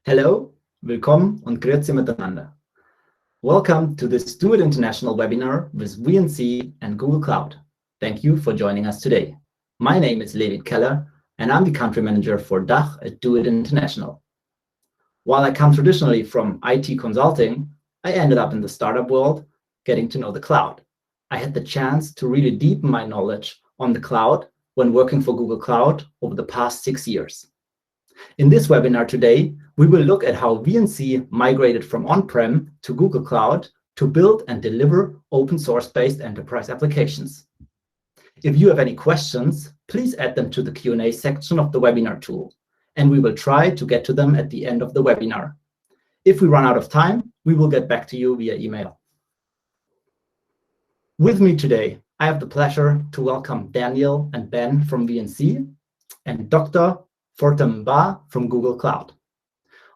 Hello, willkommen und grüezi miteinander. Welcome to this DoiT International webinar with VNC and Google Cloud. Thank you for joining us today. My name is Levit Keller, and I'm the country manager for DACH at DoiT International. While I come traditionally from IT consulting, I ended up in the startup world getting to know the cloud. I had the chance to really deepen my knowledge on the cloud when working for Google Cloud over the past 6 years. In this webinar today, we will look at how VNC migrated from on-prem to Google Cloud to build and deliver open source-based enterprise applications. If you have any questions, please add them to the Q&A section of the webinar tool, and we will try to get to them at the end of the webinar. If we run out of time, we will get back to you via email. With me today, I have the pleasure to welcome Daniel and Ben from VNC and Dr. Fortem Ba from Google Cloud.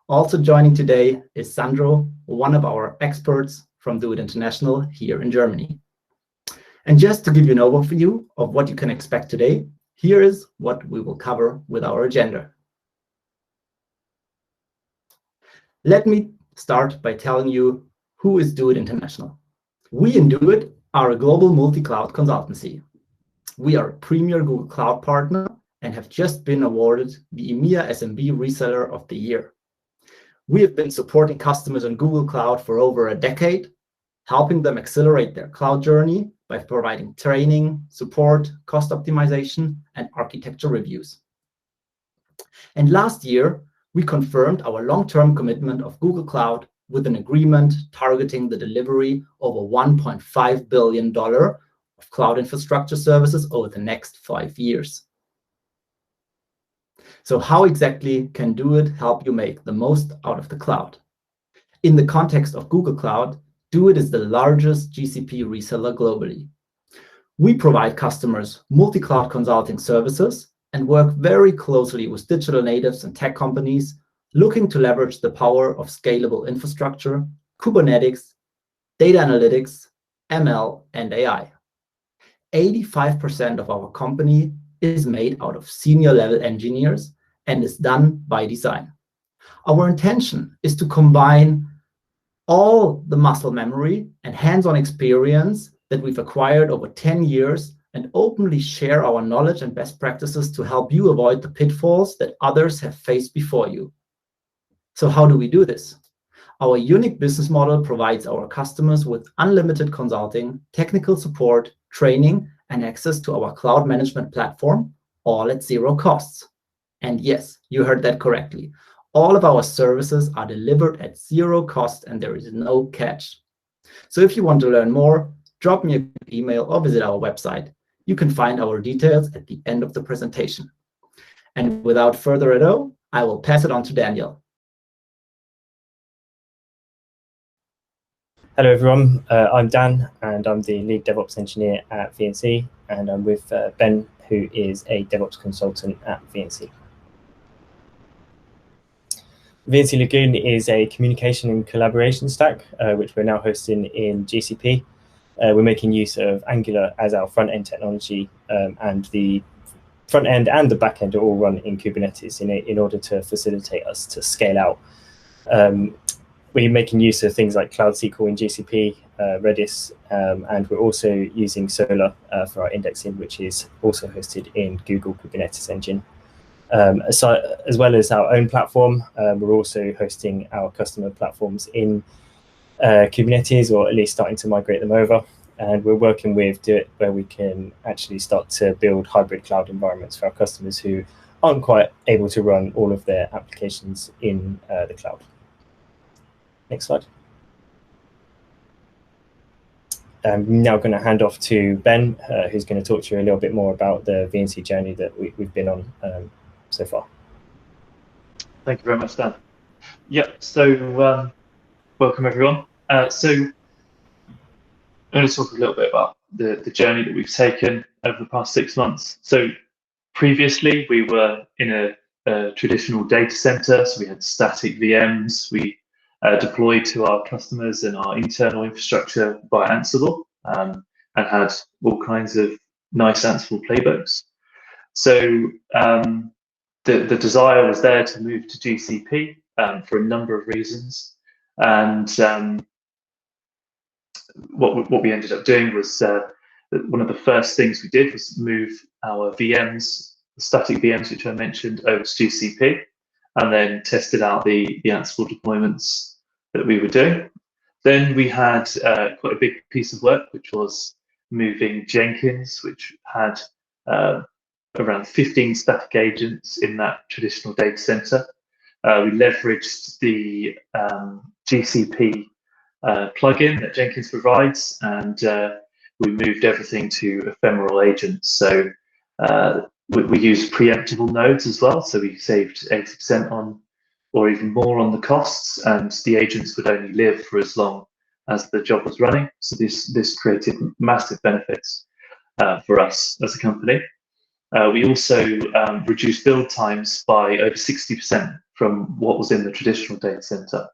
Also joining today is Sandro, one of our experts from DoiT International here in Germany. And just to give you an overview of what you can expect today, here is what we will cover with our agenda. Let me start by telling you who is DoiT International. We in DoiT are a global multi-cloud consultancy. We are a premier Google Cloud partner and have just been awarded the EMEA SMB Reseller of the Year. We have been supporting customers on Google Cloud for over a decade, helping them accelerate their cloud journey by providing training, support, cost optimization, and architecture reviews. And last year, we confirmed our long-term commitment of Google Cloud with an agreement targeting the delivery of $1.5 billion of cloud infrastructure services over the next 5 years. So how exactly can DoiT help you make the most out of the cloud? In the context of Google Cloud, DoiT is the largest GCP reseller globally. We provide customers multi-cloud consulting services and work very closely with digital natives and tech companies looking to leverage the power of scalable infrastructure, Kubernetes, data analytics, ML, and AI. 85% of our company is made out of senior level engineers and is done by design. Our intention is to combine all the muscle memory and hands-on experience that we've acquired over 10 years and openly share our knowledge and best practices to help you avoid the pitfalls that others have faced before you. So how do we do this? Our unique business model provides our customers with unlimited consulting, technical support, training, and access to our cloud management platform, all at zero costs. And yes, you heard that correctly. All of our services are delivered at zero cost and there is no catch. So if you want to learn more, drop me an email or visit our website. You can find our details at the end of the presentation. And without further ado, I will pass it on to Daniel. Hello everyone, I'm Dan and I'm the lead DevOps engineer at VNC, and I'm with Ben, who is a DevOps consultant at VNC. VNC Lagoon is a communication and collaboration stack, which we're now hosting in GCP. We're making use of Angular as our front-end technology, and the front end and the back end are all run in Kubernetes in order to facilitate us to scale out. We're making use of things like Cloud SQL in GCP, Redis, and we're also using Solr for our indexing, which is also hosted in Google Kubernetes Engine. As well as our own platform, we're also hosting our customer platforms in Kubernetes, or at least starting to migrate them over. And we're working with DoiT where we can actually start to build hybrid cloud environments for our customers who aren't quite able to run all of their applications in the cloud. Next slide. I'm now going to hand off to Ben, who's going to talk to you a little bit more about the VNC journey that we've been on so far. Thank you very much, Dan. Yep, so welcome everyone. So I'm going to talk a little bit about the journey that we've taken over the past 6 months. So previously we were in a traditional data center, so we had static VMs. We deployed to our customers and our internal infrastructure by Ansible, and had all kinds of nice Ansible playbooks. So the desire was there to move to GCP, for a number of reasons. And what we ended up doing was one of the first things we did was move our VMs, the static VMs which I mentioned, over to GCP, and then tested out the Ansible deployments that we were doing. Then we had quite a big piece of work, which was moving Jenkins, which had around 15 static agents in that traditional data center. We leveraged the GCP plugin that Jenkins provides, and we moved everything to ephemeral agents. So we used preemptible nodes as well, so we saved 80% on, or even more, on the costs, and the agents would only live for as long as the job was running. So this created massive benefits for us as a company. We also reduced build times by over 60% from what was in the traditional data center.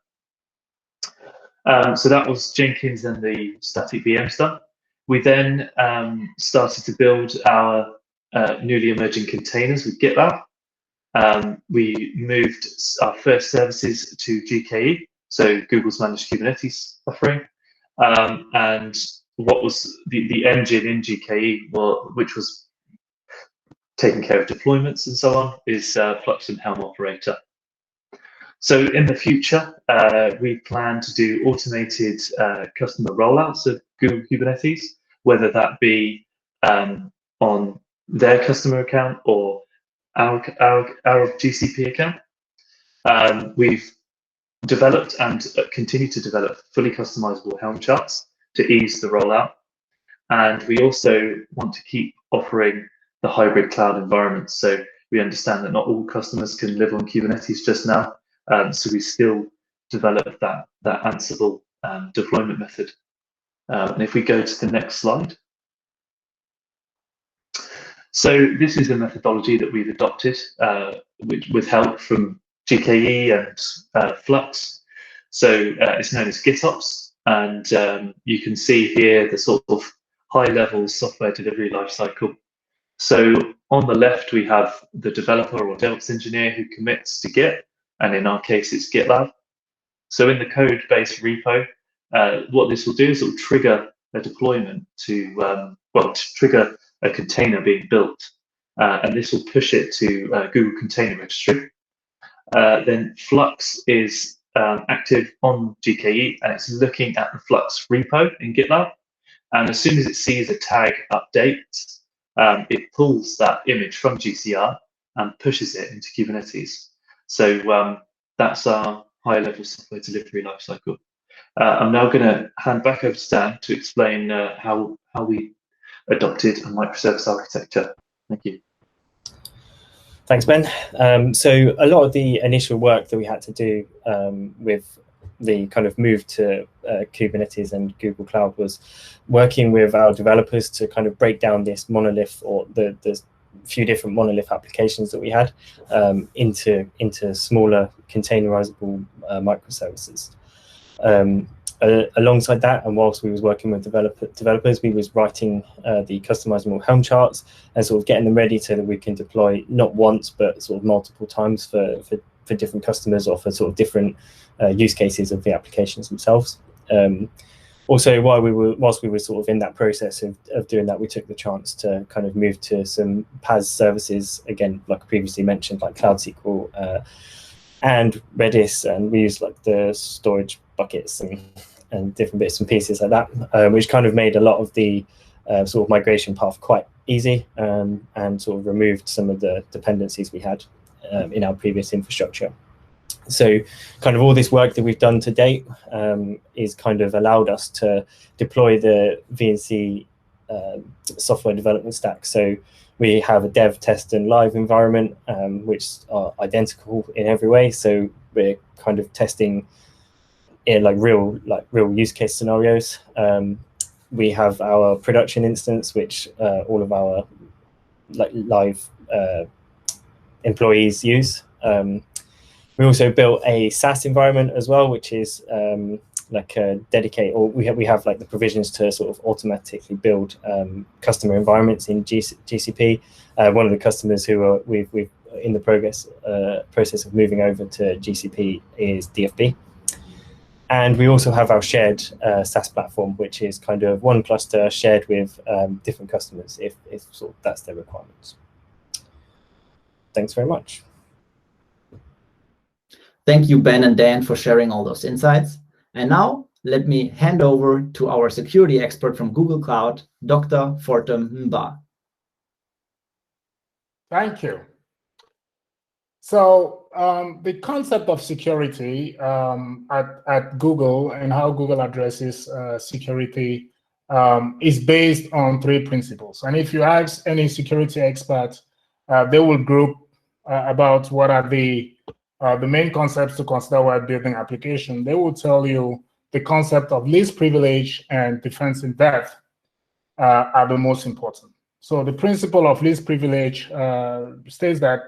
So that was Jenkins and the static VM stuff. We then started to build our newly emerging containers with GitLab. We moved our first services to GKE, so Google's managed Kubernetes offering. And what was the engine in GKE, which was taking care of deployments and so on, is Flux and Helm Operator. So in the future, we plan to do automated customer rollouts of Google Kubernetes, whether that be on their customer account or our GCP account. We've developed and continue to develop fully customizable Helm charts to ease the rollout. And we also want to keep offering the hybrid cloud environments. So we understand that not all customers can live on Kubernetes just now. So we still develop that Ansible deployment method. And if we go to the next slide. So this is a methodology that we've adopted with help from GKE and Flux. So it's known as GitOps. And you can see here the sort of high-level software delivery lifecycle. So on the left, we have the developer or DevOps engineer who commits to Git, and in our case, it's GitLab. So in the code-based repo, what this will do is it will trigger a deployment to trigger a container being built, and this will push it to Google Container Registry. Then Flux is active on GKE, and it's looking at the Flux repo in GitLab. And as soon as it sees a tag update, it pulls that image from GCR and pushes it into Kubernetes. So that's our high-level software delivery lifecycle. I'm now going to hand back over to Dan to explain how we adopted a microservice architecture. Thank you. Thanks, Ben. So a lot of the initial work that we had to do with the kind of move to Kubernetes and Google Cloud was working with our developers to kind of break down this monolith, or the few different monolith applications that we had, into smaller containerizable microservices. Alongside that, and whilst we was working with developers, we was writing the customizable Helm charts and sort of getting them ready so that we can deploy not once but sort of multiple times for different customers, or for sort of different use cases of the applications themselves. Also, whilst we were sort of in that process of doing that, we took the chance to kind of move to some PaaS services, again, like previously mentioned, like Cloud SQL and Redis, and we used like the storage buckets and different bits and pieces like that, which kind of made a lot of the sort of migration path quite easy, and sort of removed some of the dependencies we had in our previous infrastructure. So kind of all this work that we've done to date is kind of allowed us to deploy the VNC software development stack. So we have a dev, test, and live environment, which are identical in every way. So we're kind of testing in like real use case scenarios. We have our production instance, which all of our live employees use. We also built a SaaS environment as well, which is like a dedicated, or we have like the provisions to sort of automatically build customer environments in GCP. One of the customers who we've in the process of moving over to GCP is DFB. And we also have our shared SaaS platform, which is kind of one cluster shared with different customers if sort of that's their requirements. Thanks very much. Thank you, Ben and Dan, for sharing all those insights. And now let me hand over to our security expert from Google Cloud, Dr. Fortem Mba. Thank you. So the concept of security at Google and how Google addresses security is based on 3 principles. And if you ask any security expert, they will group about what are the main concepts to consider while building application. They will tell you the concept of least privilege and defense in depth are the most important. So the principle of least privilege states that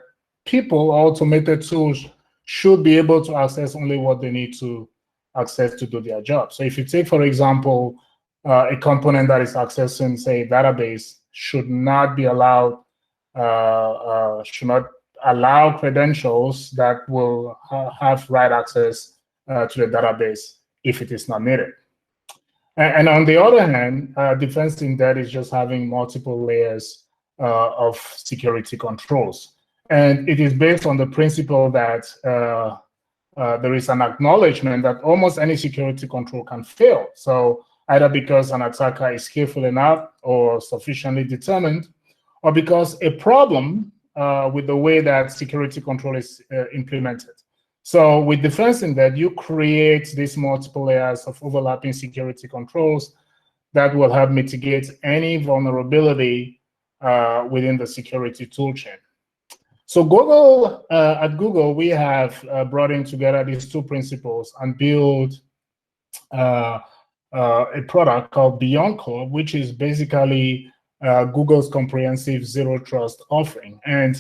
people or automated tools should be able to access only what they need to access to do their job. So if you take, for example, a component that is accessing, say, a database, should not allow credentials that will have write access to the database if it is not needed. And on the other hand, defense in that is just having multiple layers of security controls. And it is based on the principle that there is an acknowledgement that almost any security control can fail. So either because an attacker is skillful enough or sufficiently determined, or because a problem with the way that security control is implemented. So with defense in that, you create these multiple layers of overlapping security controls that will help mitigate any vulnerability within the security toolchain. So at Google, we have brought in together these 2 principles and built a product called BeyondCorp, which is basically Google's comprehensive zero trust offering. And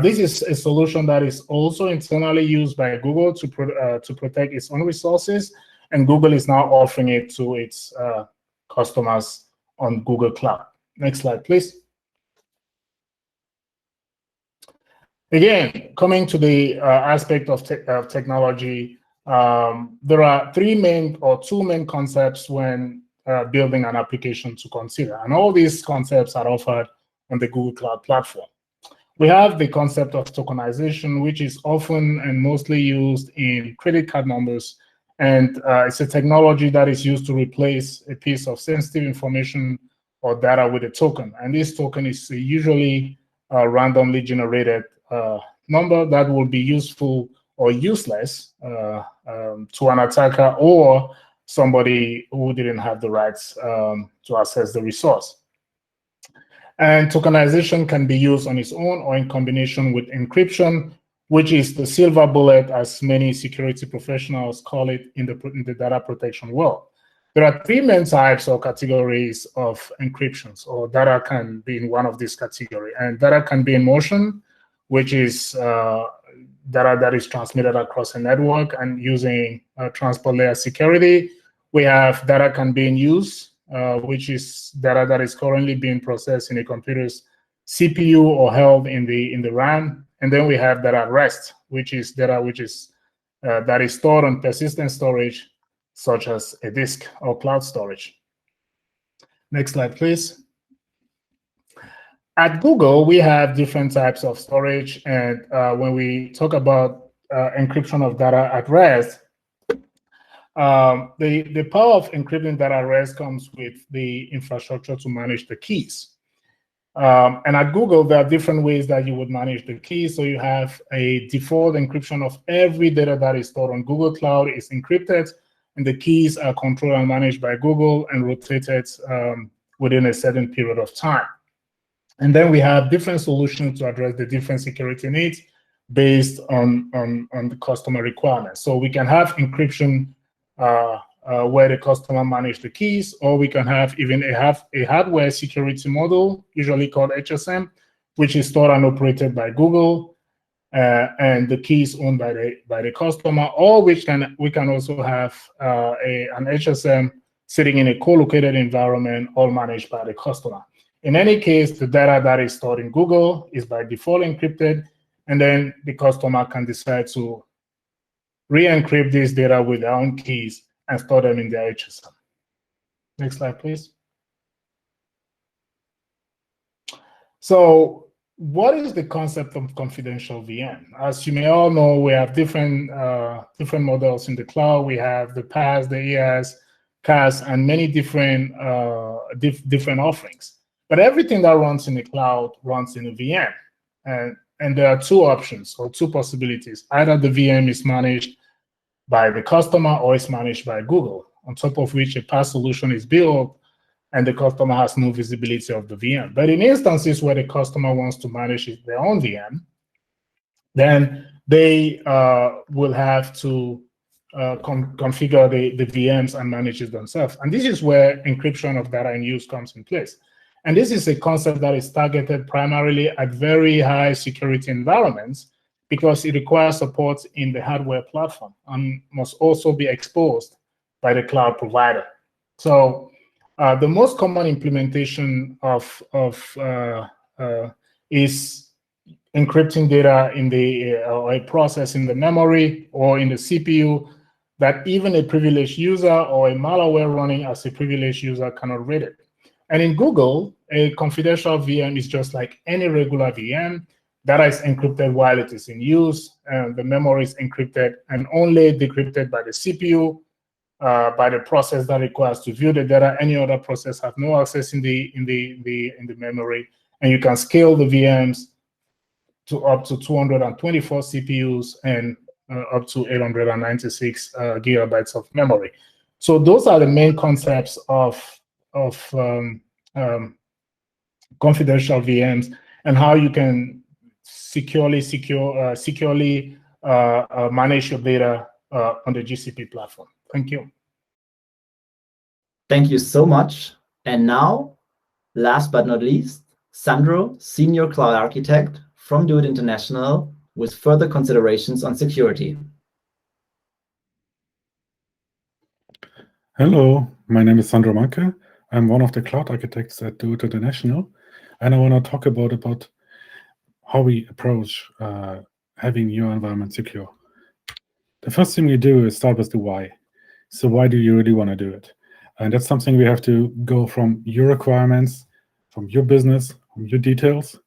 this is a solution that is also internally used by Google to protect its own resources, and Google is now offering it to its customers on Google Cloud. Next slide, please. Again, coming to the aspect of technology, there are 2 main concepts when building an application to consider, and all these concepts are offered on the Google Cloud platform. We have the concept of tokenization, which is often and mostly used in credit card numbers, and it's a technology that is used to replace a piece of sensitive information or data with a token. And this token is usually a randomly generated number that will be useful or useless to an attacker or somebody who didn't have the rights to access the resource. And tokenization can be used on its own or in combination with encryption, which is the silver bullet, as many security professionals call it in the data protection world. There are 3 main types or categories of encryptions, or data can be in one of these categories. And data can be in motion, which is data that is transmitted across a network and using transport layer security. We have data can be in use, which is data that is currently being processed in a computer's CPU or held in the RAM. And then we have data at rest, which is data that is stored on persistent storage, such as a disk or cloud storage. Next slide, please. At Google, we have different types of storage, and when we talk about encryption of data at rest, the power of encrypting data at rest comes with the infrastructure to manage the keys. And at Google, there are different ways that you would manage the keys. So you have a default encryption of every data that is stored on Google Cloud is encrypted, and the keys are controlled and managed by Google and rotated within a certain period of time. And then we have different solutions to address the different security needs based on the customer requirements. So we can have encryption where the customer manages the keys, or we can have even a hardware security model, usually called HSM, which is stored and operated by Google, and the keys owned by the customer. Or we can also have an HSM sitting in a co-located environment, all managed by the customer. In any case, the data that is stored in Google is by default encrypted, and then the customer can decide to re-encrypt this data with their own keys and store them in their HSM. Next slide, please. So what is the concept of confidential VM? As you may all know, we have different models in the cloud. We have the PaaS, the IaaS, CaaS, and many different different offerings. But everything that runs in the cloud runs in a VM. And there are two options or two possibilities. Either the VM is managed by the customer or it's managed by Google, on top of which a PaaS solution is built and the customer has no visibility of the VM. But in instances where the customer wants to manage their own VM, then they will have to configure the VMs and manage it themselves. And this is where encryption of data in use comes in place. And this is a concept that is targeted primarily at very high security environments because it requires support in the hardware platform and must also be exposed by the cloud provider. So the most common implementation is encrypting data in the or a process in the memory or in the CPU that even a privileged user or a malware running as a privileged user cannot read it. And in Google, a confidential VM is just like any regular VM. Data is encrypted while it is in use, and the memory is encrypted and only decrypted by the CPU, by the process that requires to view the data. Any other process have no access in the memory, and you can scale the VMs to up to 224 CPUs and up to 896 gigabytes of memory. So those are the main concepts of confidential VMs and how you can securely manage your data on the GCP platform. Thank you. Thank you so much. And now, last but not least, Sandro, Senior Cloud Architect from DoiT International, with further considerations on security. Hello, my name is Sandro Manke. I'm one of the cloud architects at DoiT International, and I want to talk about how we approach having your environment secure. The first thing we do is start with the why. So why do you really want to do it? And that's something we have to go from your requirements, from your business, from your details.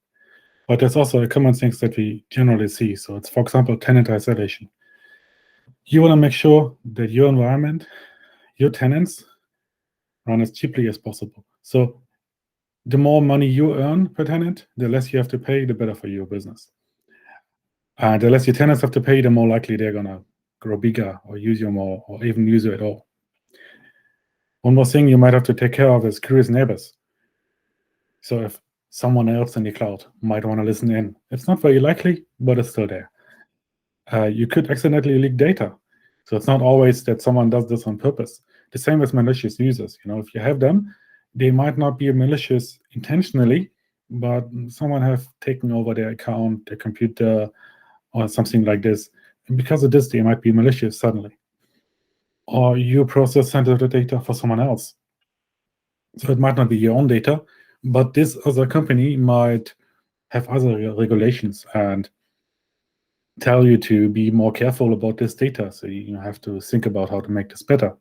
But there's also a common things that we generally see. So it's, for example, tenant isolation. You want to make sure that your environment, your tenants, run as cheaply as possible. So the more money you earn per tenant, the less you have to pay, the better for your business. The less your tenants have to pay, the more likely they're going to grow bigger or use you more or even use you at all. One more thing you might have to take care of is curious neighbors. So if someone else in the cloud might want to listen in, it's not very likely, but it's still there. You could accidentally leak data. So it's not always that someone does this on purpose. The same as malicious users. You know, if you have them, they might not be malicious intentionally, but someone have taken over their account, their computer, or something like this. And because of this, they might be malicious suddenly. Or you process sensitive data for someone else. So it might not be your own data, but this other company might have other regulations and tell you to be more careful about this data. So you have to think about how to make this better.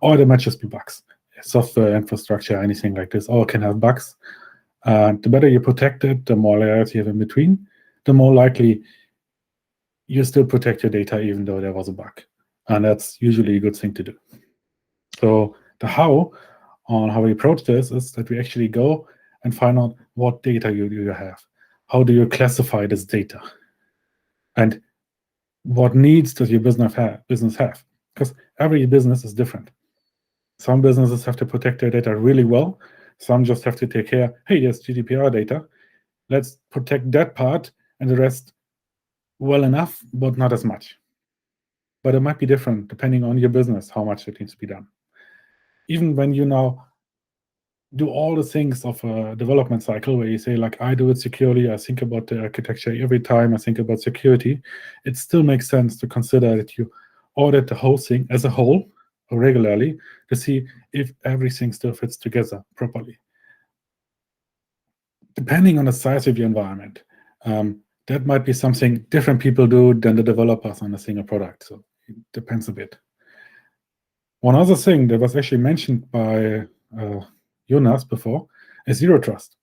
Or there might just be bugs. Software, infrastructure, anything like this, all can have bugs. The better you protect it, the more layers you have in between, the more likely you still protect your data even though there was a bug. And that's usually a good thing to do. So the how on how we approach this is that we actually go and find out what data you have. How do you classify this data? And what needs does your business have? Because every business is different. Some businesses have to protect their data really well. Some just have to take care, hey, there's GDPR data. Let's protect that part and the rest well enough, but not as much. But it might be different depending on your business, how much it needs to be done. Even when you now do all the things of a development cycle where you say, like, I do it securely, I think about the architecture every time I think about security, it still makes sense to consider that you audit the whole thing as a whole regularly to see if everything still fits together properly. Depending on the size of your environment, that might be something different people do than the developers on a single product. So it depends a bit. One other thing that was actually mentioned by Jonas before is zero trust.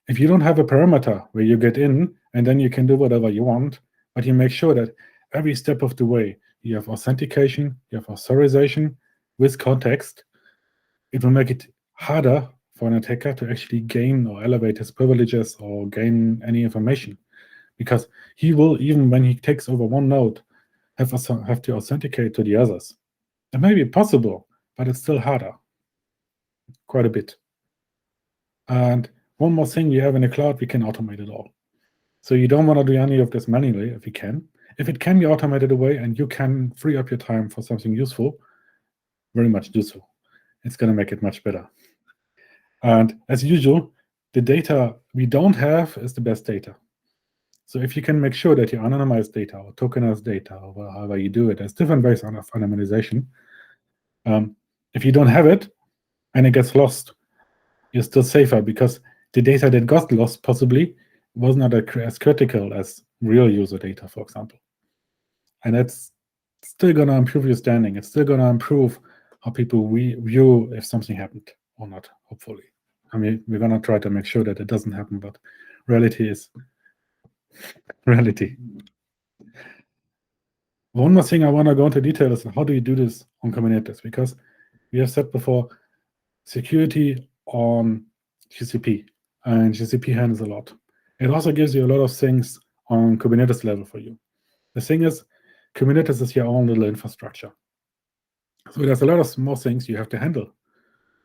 If you don't have a parameter where you get in and then you can do whatever you want, but you make sure that every step of the way you have authentication, you have authorization with context, it will make it harder for an attacker to actually gain or elevate his privileges or gain any information. Because he will, even when he takes over one node, have to authenticate to the others. It may be possible, but it's still harder, quite a bit. And one more thing we have in the cloud, we can automate it all. So you don't want to do any of this manually if you can. If it can be automated away and you can free up your time for something useful, very much do so. It's going to make it much better. And as usual, the data we don't have is the best data. So if you can make sure that you anonymize data or tokenize data, or however you do it, there's different ways of anonymization. If you don't have it and it gets lost, you're still safer because the data that got lost possibly was not as critical as real user data, for example. And that's still going to improve your standing. It's still going to improve how people view if something happened or not, hopefully. I mean, we're going to try to make sure that it doesn't happen, but reality is reality. One more thing I want to go into detail is how do you do this on Kubernetes? Because we have said before, security on GCP, and GCP handles a lot. It also gives you a lot of things on Kubernetes level for you. The thing is, Kubernetes is your own little infrastructure. So there's a lot of small things you have to handle.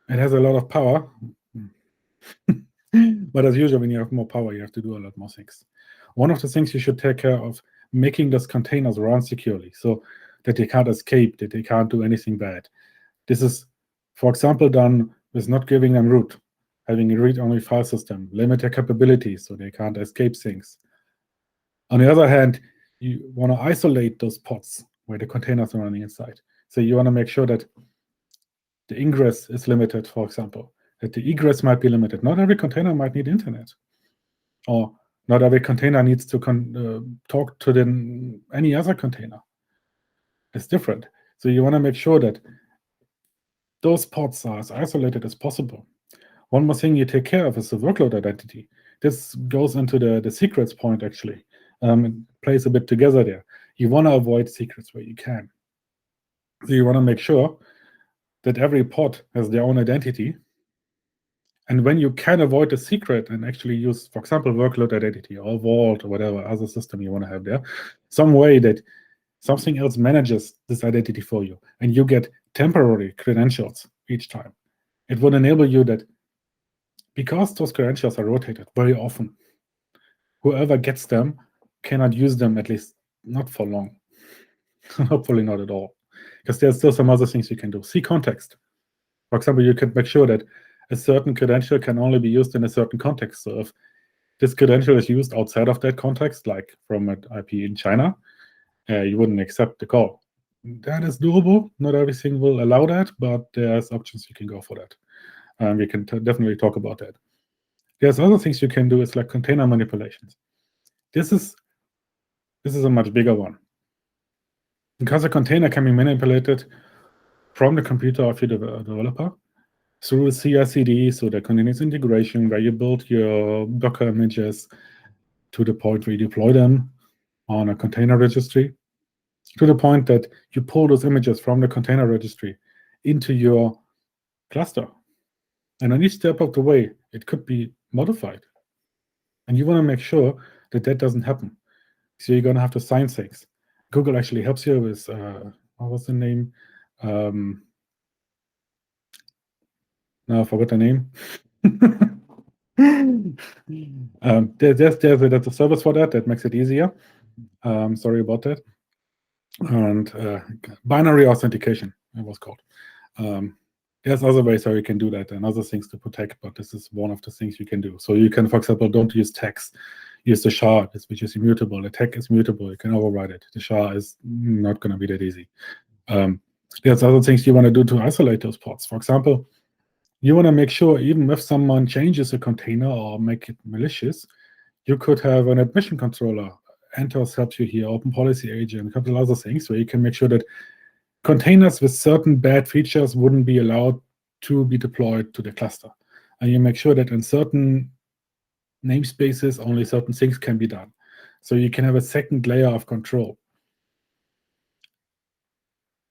It has a lot of power, but as usual, when you have more power, you have to do a lot more things. One of the things you should take care of, making those containers run securely so that they can't escape, that they can't do anything bad. This is, for example, done with not giving them root, having a read-only file system, limit their capabilities so they can't escape things. On the other hand, you want to isolate those pods where the containers are running inside. So you want to make sure that the ingress is limited, for example, that the egress might be limited. Not every container might need internet, or not every container needs to talk to any other container. It's different. So you want to make sure that those pods are as isolated as possible. One more thing you take care of is the workload identity. This goes into the secrets point, actually. It plays a bit together there. You want to avoid secrets where you can. So you want to make sure that every pod has their own identity. And when you can avoid the secret and actually use, for example, workload identity or vault or whatever other system you want to have there, some way that something else manages this identity for you, and you get temporary credentials each time. It would enable you that, because those credentials are rotated very often, whoever gets them cannot use them, at least not for long. Hopefully not at all. Because there's still some other things you can do. See context. For example, you can make sure that a certain credential can only be used in a certain context. So if this credential is used outside of that context, like from an IP in China, you wouldn't accept the call. That is doable. Not everything will allow that, but there's options you can go for that. We can definitely talk about that. There's other things you can do, is like container manipulations. This is a much bigger one. Because a container can be manipulated from the computer of your developer through CI/CD, so the continuous integration, where you build your Docker images to the point where you deploy them on a container registry, to the point that you pull those images from the container registry into your cluster. And on each step of the way, it could be modified. And you want to make sure that that doesn't happen. So you're going to have to sign things. Google actually helps you with, what was the name? Now I forgot the name. There's a service for that makes it easier. Sorry about that. And binary authentication, it was called. There's other ways how you can do that and other things to protect, but this is one of the things you can do. So you can, for example, don't use tags. Use the SHA, which is immutable. The tag is mutable. You can override it. The SHA is not going to be that easy. There's other things you want to do to isolate those pods. For example, you want to make sure, even if someone changes a container or make it malicious, You could have an admission controller. Entos helps you here, Open Policy Agent, a couple of other things where you can make sure that containers with certain bad features wouldn't be allowed to be deployed to the cluster. And you make sure that in certain namespaces, only certain things can be done. So you can have a second layer of control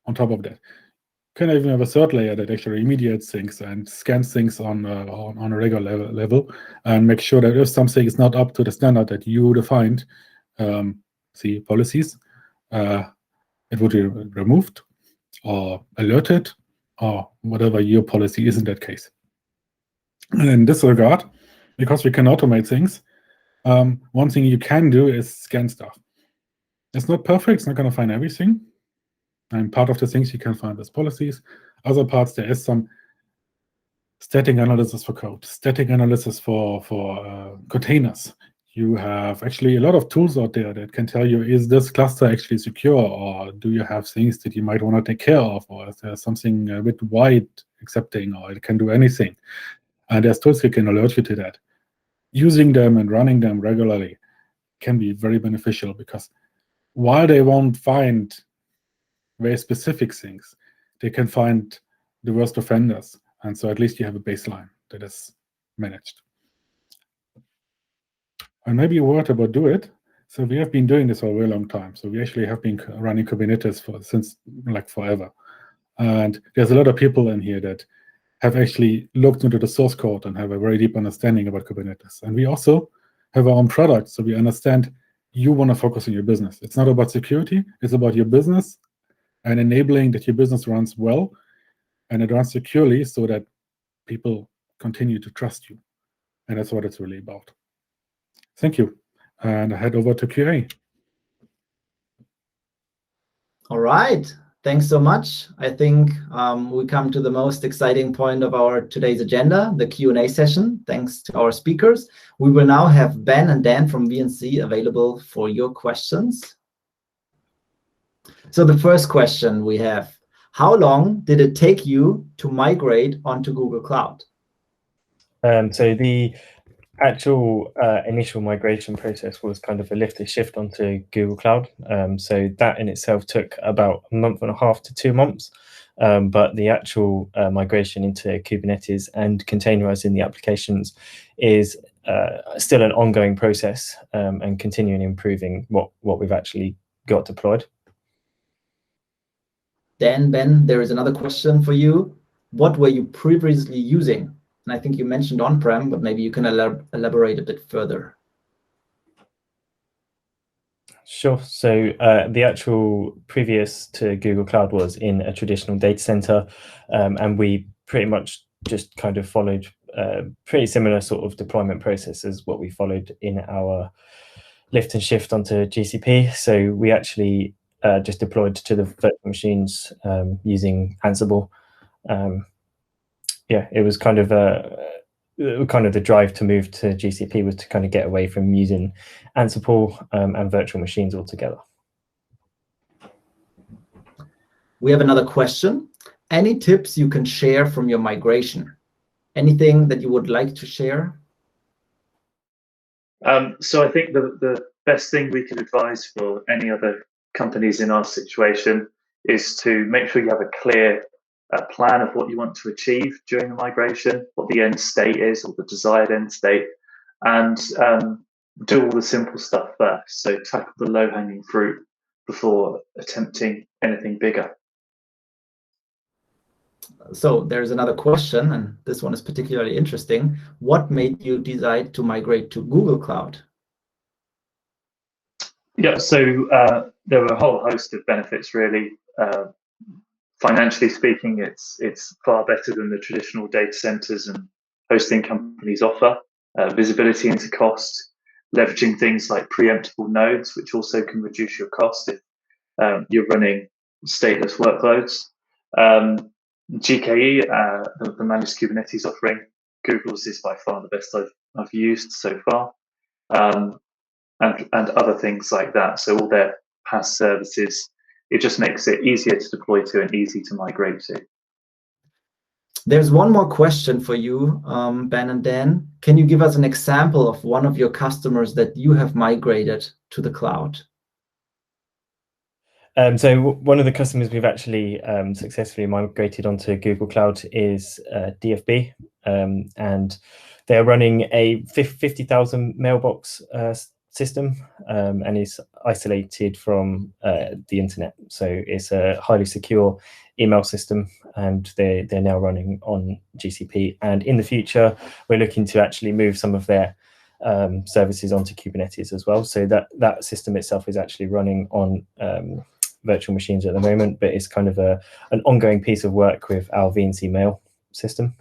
on top of that. You can even have a third layer that actually remediates things and scans things on a regular level and make sure that if something is not up to the standard that you defined, policies, it would be removed or alerted or whatever your policy is in that case. And in this regard, because we can automate things, one thing you can do is scan stuff. It's not perfect, it's not going to find everything. And part of the things you can find as policies. Other parts, there is some static analysis for code, static analysis for containers. You have actually a lot of tools out there that can tell you, is this cluster actually secure, or do you have things that you might want to take care of, or is there something a bit wide accepting, or it can do anything. And there's tools that can alert you to that. Using them and running them regularly can be very beneficial, because while they won't find very specific things, they can find the worst offenders. And so at least you have a baseline that is managed. And maybe a word about DoiT. So we have been doing this for a very long time. So we actually have been running Kubernetes since like forever. And there's a lot of people in here that have actually looked into the source code and have a very deep understanding about Kubernetes. And we also have our own product, so we understand you want to focus on your business. It's not about security, it's about your business and enabling that your business runs well and it runs securely so that people continue to trust you. And that's what it's really about. Thank you. And I head over to QA. All right. Thanks so much. I think we come to the most exciting point of our today's agenda, the Q&A session. Thanks to our speakers. We will now have Ben and Dan from VNC available for your questions. So the first question we have, how long did it take you to migrate onto Google Cloud? So the actual initial migration process was kind of a lift and shift onto Google Cloud. So that in itself took about a month and a half to 2 months. But the actual migration into Kubernetes and containerizing the applications is still an ongoing process and continuing improving what we've actually got deployed. Dan, Ben, there is another question for you. What were you previously using? And I think you mentioned on-prem, but maybe you can elaborate a bit further. Sure. So the actual previous to Google Cloud was in a traditional data center, and we pretty much just kind of followed pretty similar sort of deployment process as what we followed in our lift and shift onto GCP. So we actually just deployed to the virtual machines using Ansible. Yeah, it was kind of the drive to move to GCP was to kind of get away from using Ansible and virtual machines altogether. We have another question. Any tips you can share from your migration? Anything that you would like to share? So I think the best thing we could advise for any other companies in our situation is to make sure you have a clear plan of what you want to achieve during the migration, what the end state is, or the desired end state, and do all the simple stuff first. So tackle the low-hanging fruit before attempting anything bigger. So there's another question, and this one is particularly interesting. What made you decide to migrate to Google Cloud? Yeah, so there were a whole host of benefits, really. Financially speaking, it's far better than the traditional data centers and hosting companies offer. Visibility into cost, leveraging things like preemptible nodes, which also can reduce your cost if you're running stateless workloads. GKE, the managed Kubernetes offering, Google's is by far the best I've used so far, and other things like that. So all their PaaS services, it just makes it easier to deploy to and easy to migrate to. There's one more question for you, Ben and Dan. Can you give us an example of one of your customers that you have migrated to the cloud? So one of the customers we've actually successfully migrated onto Google Cloud is DFB, and they're running a 50,000 mailbox system, and is isolated from the internet. So it's a highly secure email system, and they're now running on GCP. And in the future, we're looking to actually move some of their services onto Kubernetes as well. So that system itself is actually running on virtual machines at the moment, but it's kind of an ongoing piece of work with our VNC mail system.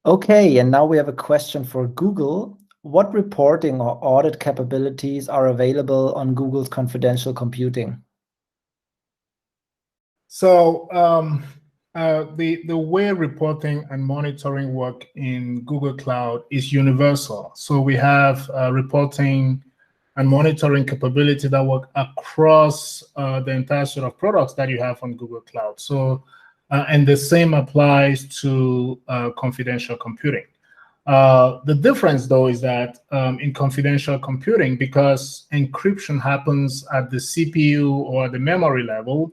Okay, and now we have a question for Google. What reporting or audit capabilities are available on Google's confidential computing? So the way reporting and monitoring work in Google Cloud is universal. So we have reporting and monitoring capability that work across the entire set of products that you have on Google Cloud. So, and the same applies to confidential computing. The difference, though, is that in confidential computing, because encryption happens at the CPU or the memory level,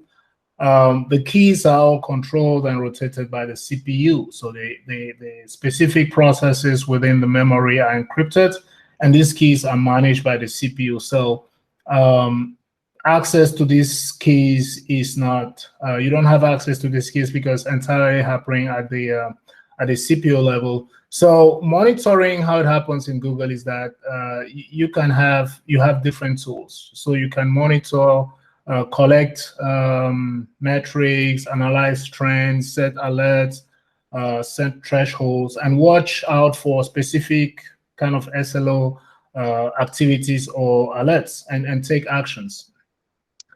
the keys are all controlled and rotated by the CPU. So the specific processes within the memory are encrypted, and these keys are managed by the CPU. So access to these keys is not, you don't have access to these keys because entirely happening at the CPU level. So monitoring how it happens in Google is that you have different tools. So you can monitor, collect metrics, analyze trends, set alerts, set thresholds, and watch out for specific kind of SLO activities or alerts and take actions.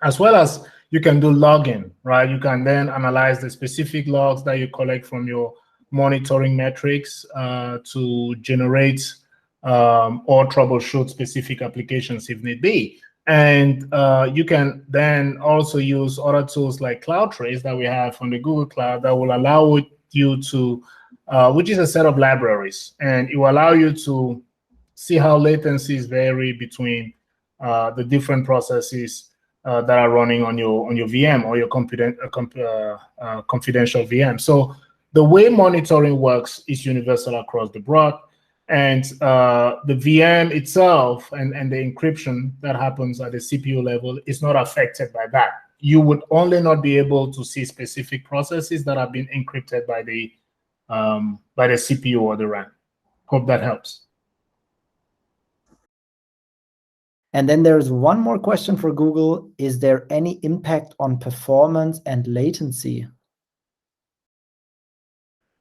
As well as you can do logging, right? You can then analyze the specific logs that you collect from your monitoring metrics to generate or troubleshoot specific applications if need be. And you can then also use other tools like CloudTrace that we have on the Google Cloud that will allow you to, which is a set of libraries, and it will allow you to see how latencies vary between the different processes that are running on your VM or your confidential VM. So the way monitoring works is universal across the board, and the VM itself and the encryption that happens at the CPU level is not affected by that. You would only not be able to see specific processes that have been encrypted by the CPU or the RAM. Hope that helps. And then there's one more question for Google. Is there any impact on performance and latency?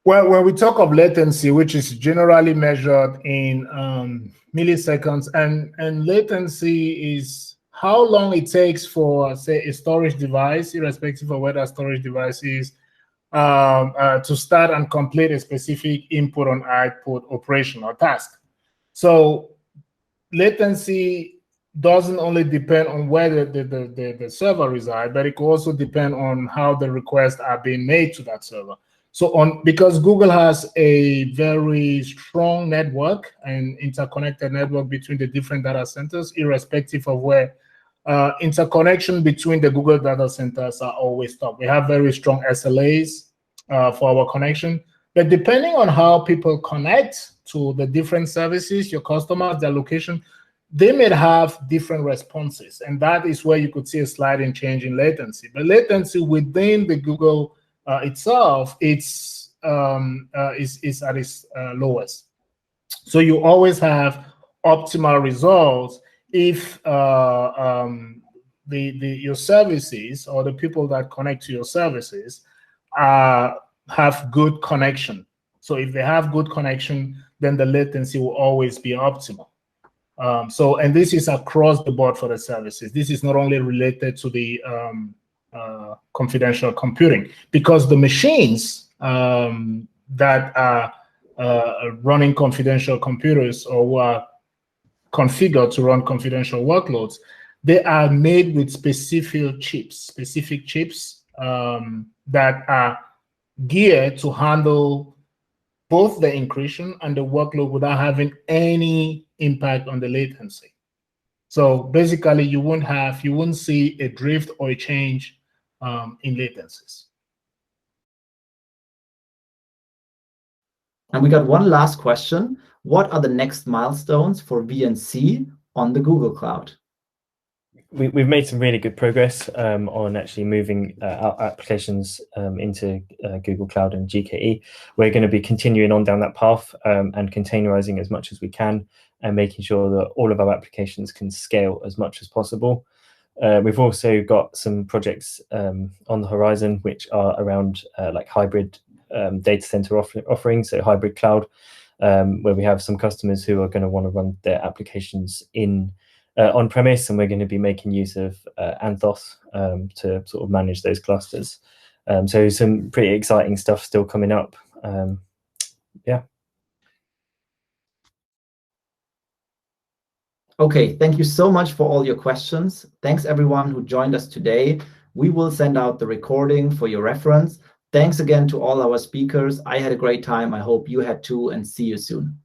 Well, when we talk of latency, which is generally measured in milliseconds, and latency is how long it takes for, say, a storage device, irrespective of where that storage device is, to start and complete a specific input on output operation or task. So latency doesn't only depend on where the server resides, but it can also depend on how the requests are being made to that server. So because Google has a very strong network and interconnected network between the different data centers, irrespective of where interconnection between the Google data centers are always top. We have very strong SLAs for our connection, but depending on how people connect to the different services, your customers, their location, they may have different responses, and that is where you could see a sliding change in latency. But latency within the Google itself, is at its lowest. So you always have optimal results if your services or the people that connect to your services have good connection. So if they have good connection, then the latency will always be optimal. And this is across the board for the services. This is not only related to the confidential computing, because the machines that are running confidential computers or who are configured to run confidential workloads, they are made with specific chips that are geared to handle both the encryption and the workload without having any impact on the latency. So basically, you wouldn't see a drift or a change in latencies. And we got one last question. What are the next milestones for VNC on the Google Cloud? We've made some really good progress on actually moving our applications into Google Cloud and GKE. We're going to be continuing on down that path and containerizing as much as we can and making sure that all of our applications can scale as much as possible. We've also got some projects on the horizon which are around like hybrid data center offerings, so hybrid cloud, where we have some customers who are going to want to run their applications in on-premise, and we're going to be making use of Anthos to sort of manage those clusters. So some pretty exciting stuff still coming up. Yeah. Okay, thank you so much for all your questions. Thanks everyone who joined us today. We will send out the recording for your reference. Thanks again to all our speakers. I had a great time. I hope you had too, and see you soon.